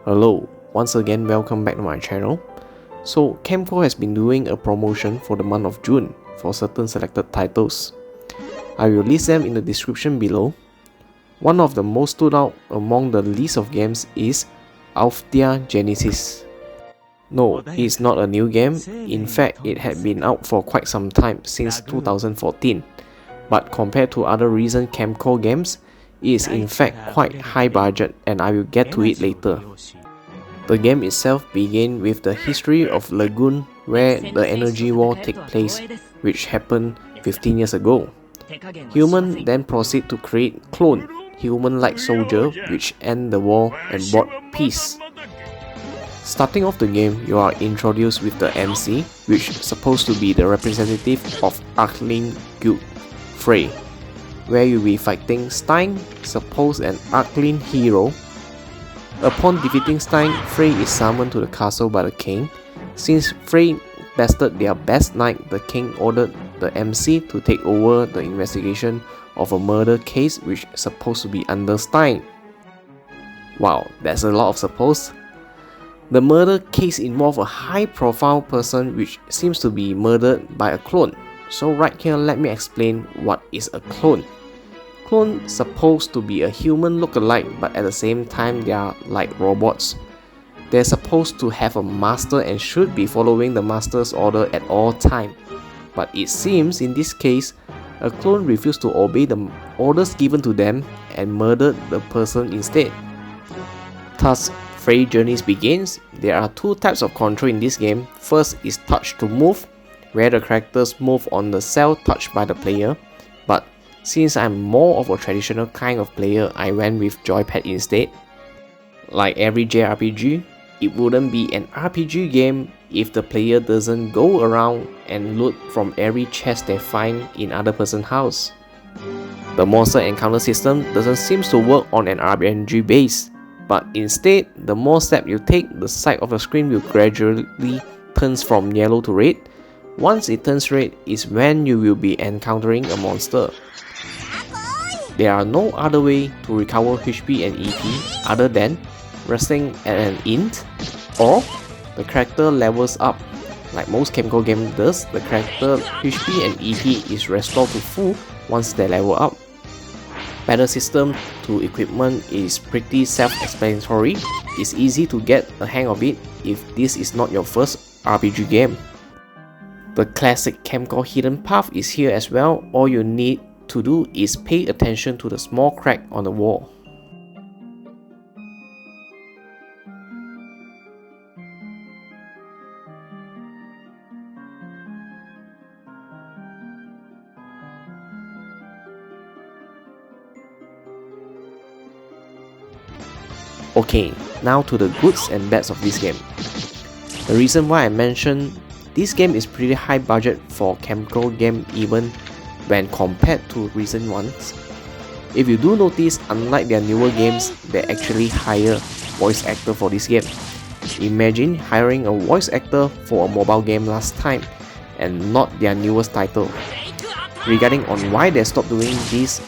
Hello, once again welcome back to my channel. So Kemco has been doing a promotion for the month of June for certain selected titles. I will list them in the description below. One of the most stood out among the list of games is Alphadia Genesis. No, it's not a new game. In fact, it had been out for quite some time, since 2014. But compared to other recent Kemco games, it is in fact quite high budget, and I will get to it later. The game itself begins with the history of Lagoon, where the energy war takes place, which happened 15 years ago. Humans then proceed to create clone human-like soldier which end the war and brought peace. Starting off the game, you are introduced with the MC, which is supposed to be the representative of Arcane Guild, Frey, where you'll be fighting Stein, supposed an Arcane hero. Upon defeating Stein, Frey is summoned to the castle by the king. Since Frey bested their best knight, the king ordered the MC to take over the investigation of a murder case which is supposed to be under Stein. Wow, that's a lot of suppose. The murder case involved a high-profile person which seems to be murdered by a clone. So right here, let me explain what is a clone. Clone supposed to be a human look-alike, but at the same time they are like robots. They're supposed to have a master and should be following the master's order at all time. But it seems in this case, a clone refused to obey the orders given to them and murdered the person instead. Thus, Frey Journeys begins. There are two types of control in this game. First is touch to move, where the characters move on the cell touched by the player. But since I'm more of a traditional kind of player, I went with joypad instead. Like every JRPG, it wouldn't be an RPG game if the player doesn't go around and loot from every chest they find in other person's house. The monster encounter system doesn't seem to work on an RPG base, but instead, the more steps you take, the side of the screen will gradually turn from yellow to red. Once it turns red is when you will be encountering a monster. There are no other way to recover HP and EP other than resting at an int, or the character levels up. Like most Kemco game does, the character HP and EP is restored to full once they level up. Battle system to equipment is pretty self-explanatory. It's easy to get a hang of it if this is not your first RPG game. The classic Kemco hidden path is here as well. All you need to do is pay attention to the small crack on the wall. Okay, now to the goods and bads of this game. The reason why I mentioned this game is pretty high budget for Kemco game even when compared to recent ones. If you do notice, unlike their newer games, they actually hire voice actor for this game. Imagine hiring a voice actor for a mobile game last time and not their newest title. Regarding on why they stopped doing this,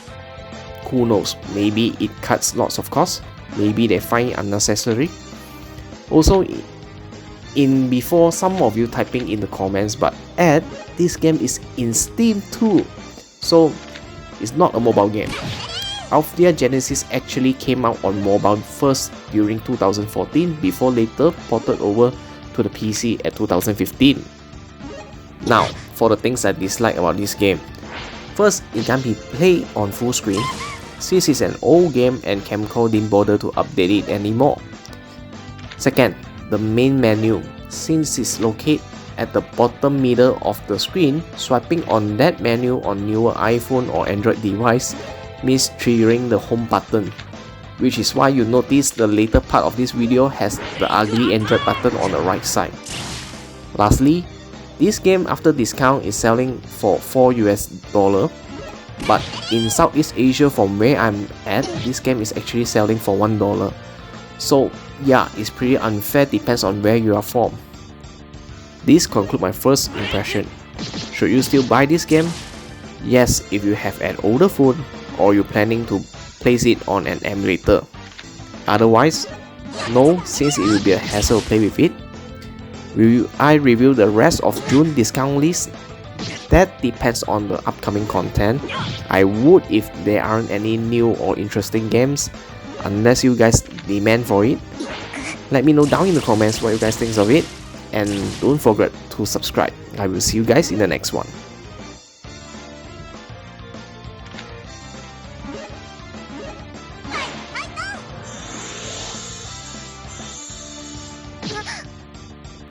who knows, maybe it cuts lots of costs, maybe they find it unnecessary. Also, in before some of you typing in the comments, but this game is in Steam too, so it's not a mobile game. Alphadia Genesis actually came out on mobile first during 2014 before later ported over to the PC at 2015. Now, for the things I dislike about this game. First, it can't be played on full screen since it's an old game and Kemco didn't bother to update it anymore. Second, the main menu, since it's located at the bottom middle of the screen, swiping on that menu on newer iPhone or Android device means triggering the home button, which is why you notice the later part of this video has the ugly Android button on the right side. Lastly, this game after discount is selling for $4, but in Southeast Asia from where I'm at, this game is actually selling for $1. So yeah, it's pretty unfair, depends on where you are from. This concludes my first impression. Should you still buy this game? Yes, if you have an older phone or you're planning to place it on an emulator. Otherwise, no, since it will be a hassle to play with it. Will I review the rest of June discount list? That depends on the upcoming content. I would if there aren't any new or interesting games, unless you guys demand for it. Let me know down in the comments what you guys think of it, and don't forget to subscribe. I will see you guys in the next one.